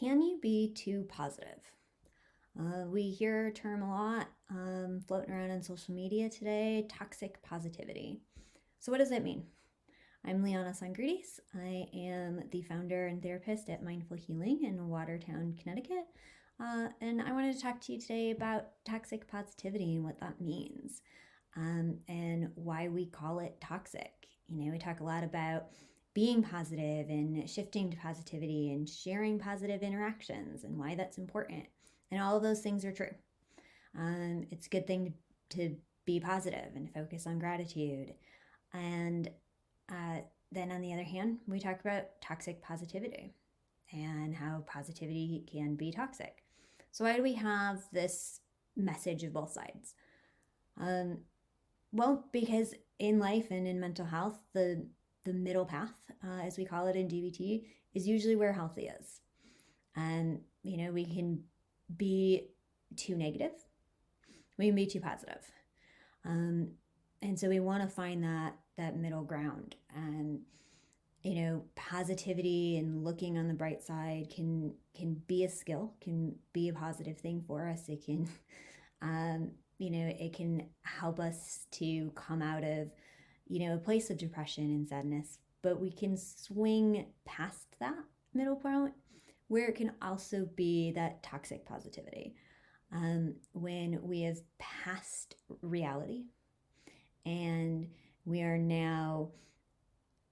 Can you be too positive? We hear a term a lot floating around on social media today, toxic positivity. So what does that mean? I'm Liana Sangridis. I am the founder and therapist at Mindful Healing in Watertown, Connecticut. And I wanted to talk to you today about toxic positivity and what that means, and why we call it toxic. We talk a lot about being positive and shifting to positivity and sharing positive interactions and why that's important. And all of those things are true. It's a good thing to be positive and focus on gratitude. And then on the other hand, we talk about toxic positivity and how positivity can be toxic. So why do we have this message of both sides? Well, because in life and in mental health, the middle path, as we call it in DBT, is usually where healthy is. And, we can be too negative. We can be too positive. And so we want to find that middle ground. And, positivity and looking on the bright side can be a skill, can be a positive thing for us. It can, it can help us to come out of, a place of depression and sadness, but we can swing past that middle point where it can also be that toxic positivity. When we have passed reality and we are now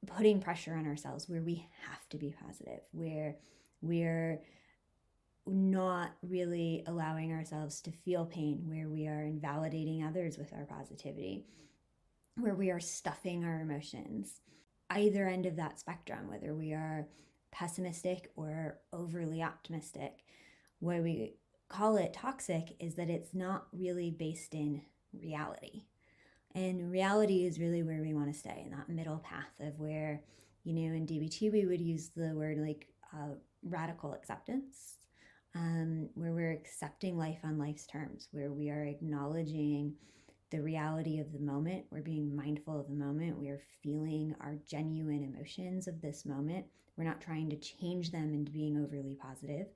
putting pressure on ourselves where we have to be positive, where we're not really allowing ourselves to feel pain, where we are invalidating others with our positivity, where we are stuffing our emotions. Either end of that spectrum, whether we are pessimistic or overly optimistic, why we call it toxic is that it's not really based in reality. And reality is really where we want to stay, in that middle path of where, in DBT we would use the word radical acceptance, where we're accepting life on life's terms, where we are acknowledging the reality of the moment. We're being mindful of the moment. We are feeling our genuine emotions of this moment. We're not trying to change them into being overly positive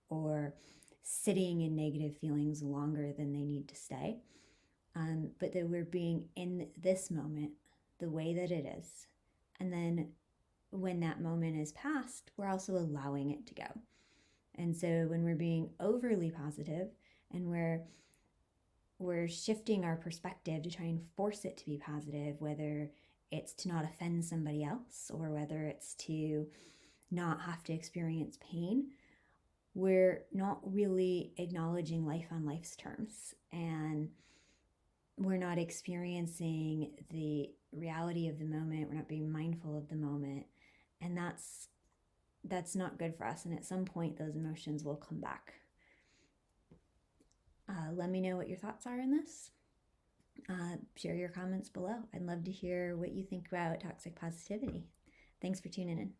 or sitting in negative feelings longer than they need to stay. But that we're being in this moment the way that it is. And then when that moment is past, we're also allowing it to go. And so when we're being overly positive and we're shifting our perspective to try and force it to be positive, whether it's to not offend somebody else or whether it's to not have to experience pain, we're not really acknowledging life on life's terms. And we're not experiencing the reality of the moment. We're not being mindful of the moment. And that's not good for us. And at some point, those emotions will come back. Let me know what your thoughts are in this. Share your comments below. I'd love to hear what you think about toxic positivity. Thanks for tuning in.